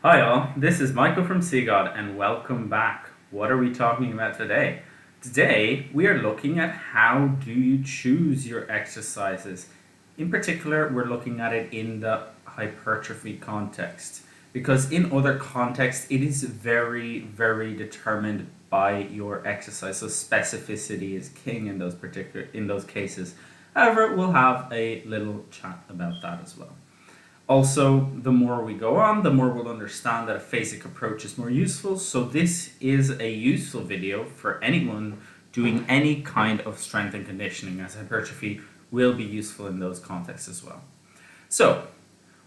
Hi all, this is Michael from Seagod and welcome back. What are we talking about today? Today we are looking at how do you choose your exercises. In particular, we're looking at it in the hypertrophy context because in other contexts it is very determined by your exercise. So specificity is king in those cases. However, we'll have a little chat about that as well. Also, the more we go on, the more we'll understand that a phasic approach is more useful. So this is a useful video for anyone doing any kind of strength and conditioning, as hypertrophy will be useful in those contexts as well. So,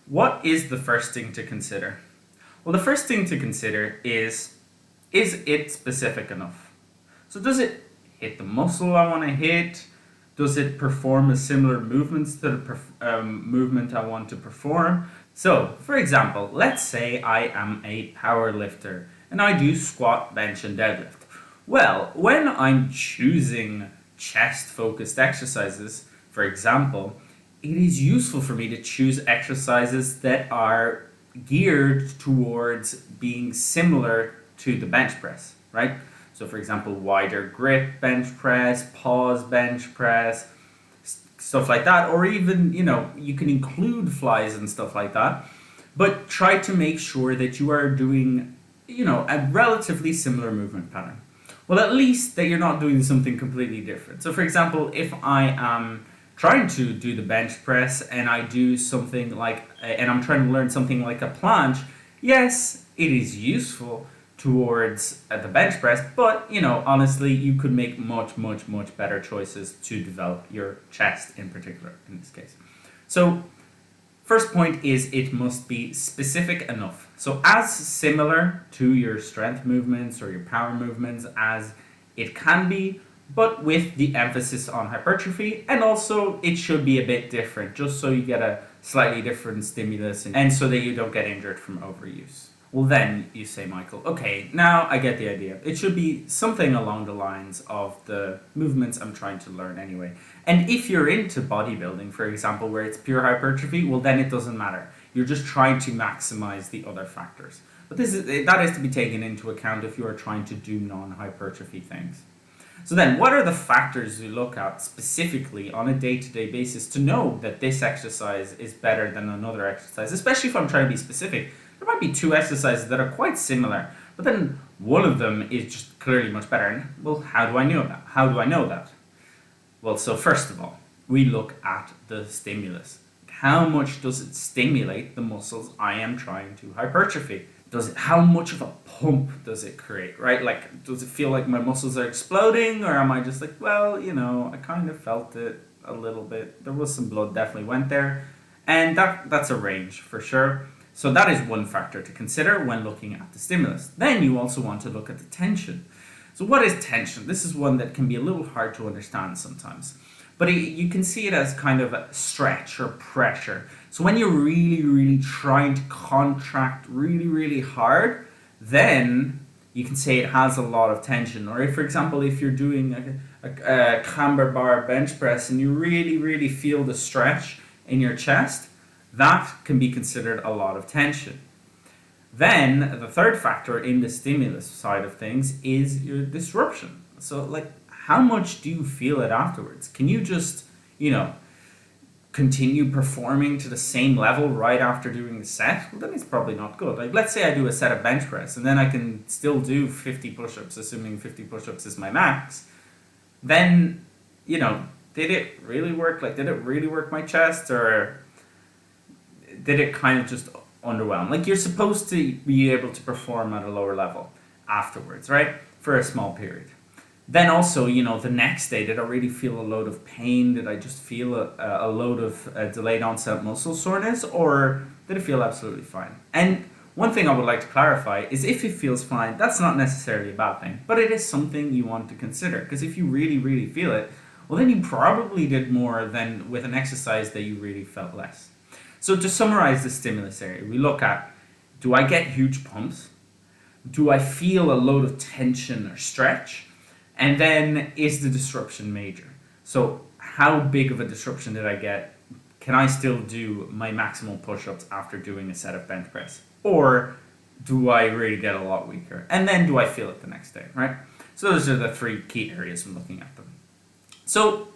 what is the first thing to consider? Well, the first thing to consider is it specific enough? So does it hit the muscle I want to hit? Does it perform a similar movements to the movement I want to perform? So, for example, let's say I am a power lifter and I do squat, bench, and deadlift. Well, when I'm choosing chest focused exercises, for example, it is useful for me to choose exercises that are geared towards being similar to the bench press, right? So, for example, wider grip bench press, pause bench press, stuff like that, or even, you can include flies and stuff like that, but try to make sure that you are doing, a relatively similar movement pattern. Well, at least that you're not doing something completely different. So, for example, if I am trying to do the bench press and I do something like, and I'm trying to learn something like a planche, yes, it is useful towards the bench press, but honestly, you could make much better choices to develop your chest in particular in this case. So, first point is it must be specific enough. So, as similar to your strength movements or your power movements as it can be, but with the emphasis on hypertrophy, and also it should be a bit different just so you get a slightly different stimulus and so that you don't get injured from overuse. Well, then you say, Michael, okay, now I get the idea. It should be something along the lines of the movements I'm trying to learn anyway. And if you're into bodybuilding, for example, where it's pure hypertrophy, well, then it doesn't matter. You're just trying to maximize the other factors. But that is to be taken into account if you are trying to do non-hypertrophy things. So then, what are the factors you look at specifically on a day-to-day basis to know that this exercise is better than another exercise, especially if I'm trying to be specific? There might be two exercises that are quite similar, but then one of them is just clearly much better. And, well, how do I know that? How do I know that? Well, so first of all, we look at the stimulus. How much does it stimulate the muscles I am trying to hypertrophy? How much of a pump does it create, right? Like, does it feel like my muscles are exploding, or am I just like, well, I kind of felt it a little bit. There was some blood definitely went there, and that's a range for sure. So that is one factor to consider when looking at the stimulus. Then you also want to look at the tension. So what is tension? This is one that can be a little hard to understand sometimes. But you can see it as kind of a stretch or pressure. So when you're really trying to contract really hard, then you can say it has a lot of tension. Or if, for example, if you're doing a camber bar bench press and you really feel the stretch in your chest, that can be considered a lot of tension. Then the third factor in the stimulus side of things is your disruption. So, like, how much do you feel it afterwards? Can you just, continue performing to the same level right after doing the set? Well, then it's probably not good. Like, let's say I do a set of bench press and then I can still do 50 push-ups, assuming 50 push-ups is my max. Then, did it really work? Like, did it really work my chest, or did it kind of just underwhelm? Like, you're supposed to be able to perform at a lower level afterwards, right? For a small period. Then also, the next day, did I really feel a load of pain? Did I just feel a load of delayed onset muscle soreness? Or did it feel absolutely fine? And one thing I would like to clarify is if it feels fine, that's not necessarily a bad thing. But it is something you want to consider. Because if you really feel it, well, then you probably did more than with an exercise that you really felt less. So to summarize the stimulus area, we look at, do I get huge pumps? Do I feel a load of tension or stretch? And then, is the disruption major? So how big of a disruption did I get? Can I still do my maximal push-ups after doing a set of bench press? Or do I really get a lot weaker? And then do I feel it the next day, right? So those are the three key areas when looking at them. So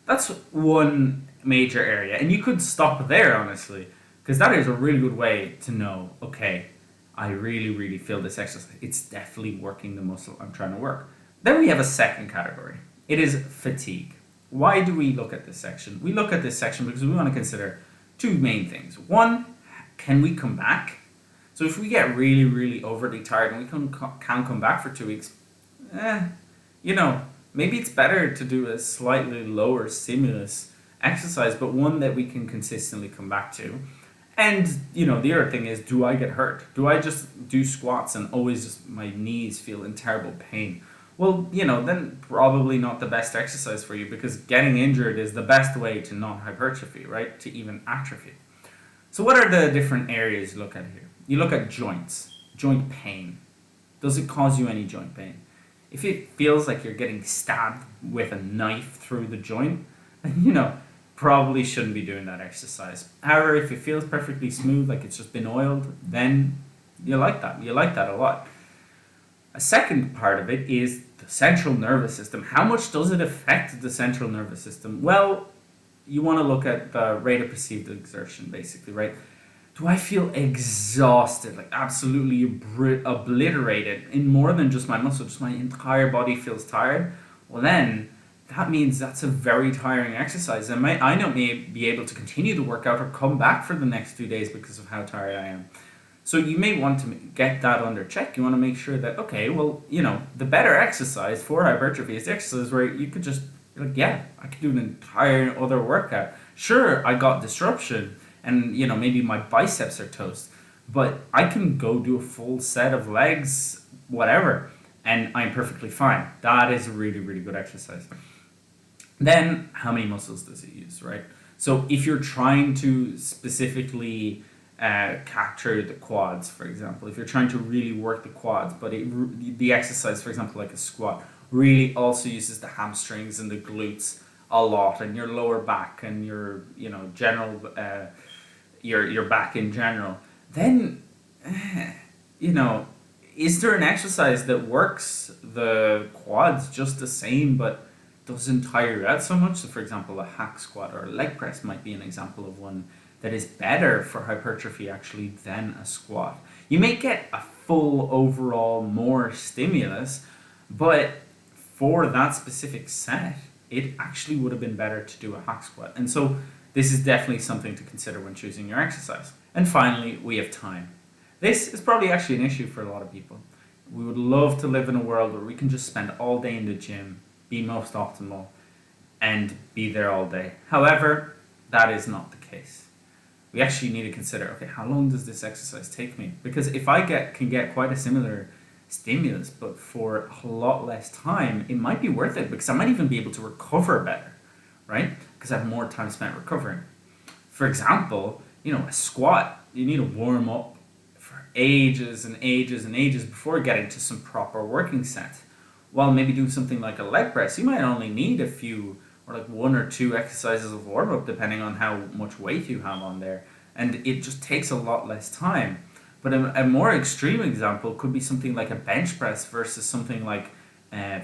that's one major area. And you could stop there, honestly, because that is a really good way to know, okay, I really, really feel this exercise. It's definitely working the muscle I'm trying to work. Then we have a second category. It is fatigue. Why do we look at this section? We look at this section because we want to consider two main things. One, can we come back? So if we get really, really overly tired and we can't come back for 2 weeks, maybe it's better to do a slightly lower stimulus exercise, but one that we can consistently come back to. And, the other thing is, do I get hurt? Do I just do squats and always just my knees feel in terrible pain? Well, then probably not the best exercise for you, because getting injured is the best way to not hypertrophy, right? To even atrophy. So what are the different areas you look at here? You look at joints, joint pain. Does it cause you any joint pain? If it feels like you're getting stabbed with a knife through the joint, then, probably shouldn't be doing that exercise. However, if it feels perfectly smooth, like it's just been oiled, then you like that. You like that a lot. A second part of it is the central nervous system. How much does it affect the central nervous system? Well, you want to look at the rate of perceived exertion, basically, right? Do I feel exhausted, like absolutely obliterated in more than just my muscle, just my entire body feels tired? Well, then that means that's a very tiring exercise. And I not may be able to continue the workout or come back for the next 2 days because of how tired I am. So you may want to get that under check. You want to make sure that, okay, well, the better exercise for hypertrophy is the exercise where you could just, I could do an entire other workout. Sure, I got disruption and, maybe my biceps are toast, but I can go do a full set of legs, whatever, and I'm perfectly fine. That is a really, really good exercise. Then, how many muscles does it use, right? So if you're trying to specifically capture the quads, for example, if you're trying to really work the quads, but the exercise, for example, like a squat, really also uses the hamstrings and the glutes a lot, and your lower back and your general your back in general, then is there an exercise that works the quads just the same but doesn't tire you out so much? So for example, a hack squat or a leg press might be an example of one that is better for hypertrophy actually than a squat. You may get a full overall more stimulus, but for that specific set, it actually would have been better to do a hack squat. And so this is definitely something to consider when choosing your exercise. And finally, we have time. This is probably actually an issue for a lot of people. We would love to live in a world where we can just spend all day in the gym, be most optimal, and be there all day. However, that is not the case. We actually need to consider, okay, how long does this exercise take me? Because if I can get quite a similar stimulus, but for a lot less time, it might be worth it because I might even be able to recover better, right? Because I have more time spent recovering. For example, a squat, you need to warm up for ages and ages and ages before getting to some proper working set. While maybe doing something like a leg press, you might only need a few or like 1 or 2 exercises of warm up depending on how much weight you have on there. And it just takes a lot less time. But a more extreme example could be something like a bench press versus something like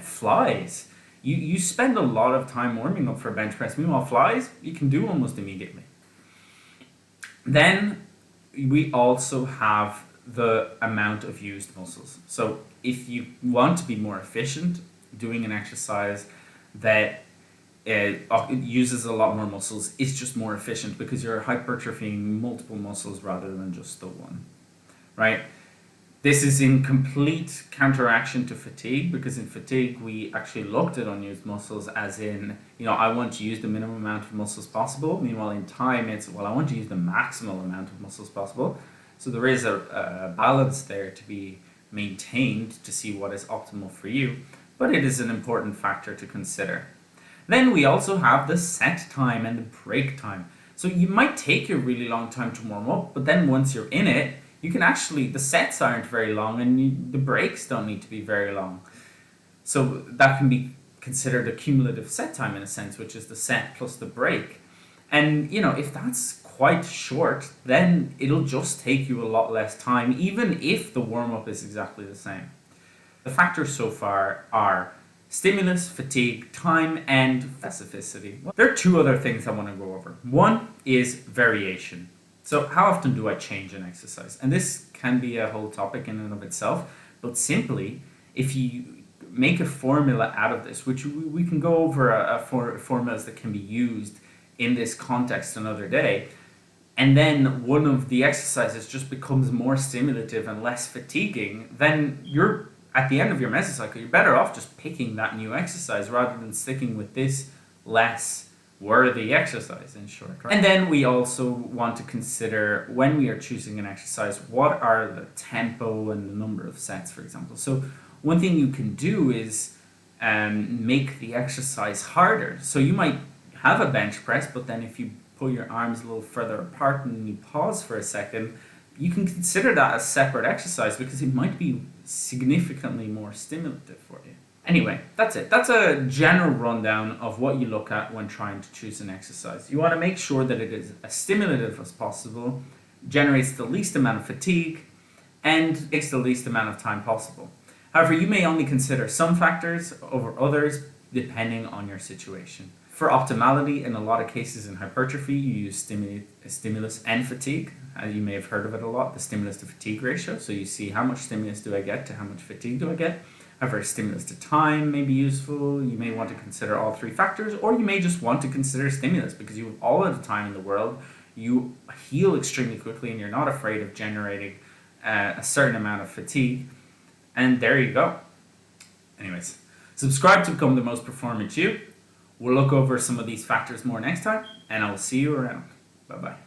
flies. You spend a lot of time warming up for a bench press. Meanwhile, flies, you can do almost immediately. Then we also have the amount of used muscles. So if you want to be more efficient, doing an exercise that it uses a lot more muscles, it's just more efficient because you're hypertrophying multiple muscles rather than just the one, right? This is in complete counteraction to fatigue, because in fatigue we actually looked at unused muscles as in, I want to use the minimum amount of muscles possible. Meanwhile, in time, it's, I want to use the maximal amount of muscles possible. So there is a balance there to be maintained to see what is optimal for you, but it is an important factor to consider. Then we also have the set time and the break time. So you might take a really long time to warm up, but then once you're in it, you can actually, the sets aren't very long and the breaks don't need to be very long. So that can be considered a cumulative set time in a sense, which is the set plus the break. And, if that's quite short, then it'll just take you a lot less time, even if the warm-up is exactly the same. The factors so far are stimulus, fatigue, time, and specificity. There are two other things I want to go over. One is variation. So how often do I change an exercise? And this can be a whole topic in and of itself, but simply, if you make a formula out of this, which we can go over formulas that can be used in this context another day, and then one of the exercises just becomes more stimulative and less fatiguing, then you're at the end of your mesocycle, you're better off just picking that new exercise rather than sticking with this less worthy exercise, in short. Right? And then we also want to consider, when we are choosing an exercise, what are the tempo and the number of sets, for example. So one thing you can do is make the exercise harder. So you might have a bench press, but then if you pull your arms a little further apart and you pause for a second, you can consider that a separate exercise because it might be significantly more stimulative for you. Anyway, that's it. That's a general rundown of what you look at when trying to choose an exercise. You want to make sure that it is as stimulative as possible, generates the least amount of fatigue, and takes the least amount of time possible. However, you may only consider some factors over others depending on your situation. For optimality, in a lot of cases in hypertrophy, you use stimulus and fatigue. As you may have heard of it a lot, the stimulus to fatigue ratio. So you see how much stimulus do I get to how much fatigue do I get. However, stimulus to time may be useful. You may want to consider all three factors, or you may just want to consider stimulus because you have all of the time in the world. You heal extremely quickly and you're not afraid of generating a certain amount of fatigue. And there you go. Anyways, subscribe to become the most performant you. We'll look over some of these factors more next time, and I will see you around. Bye-bye.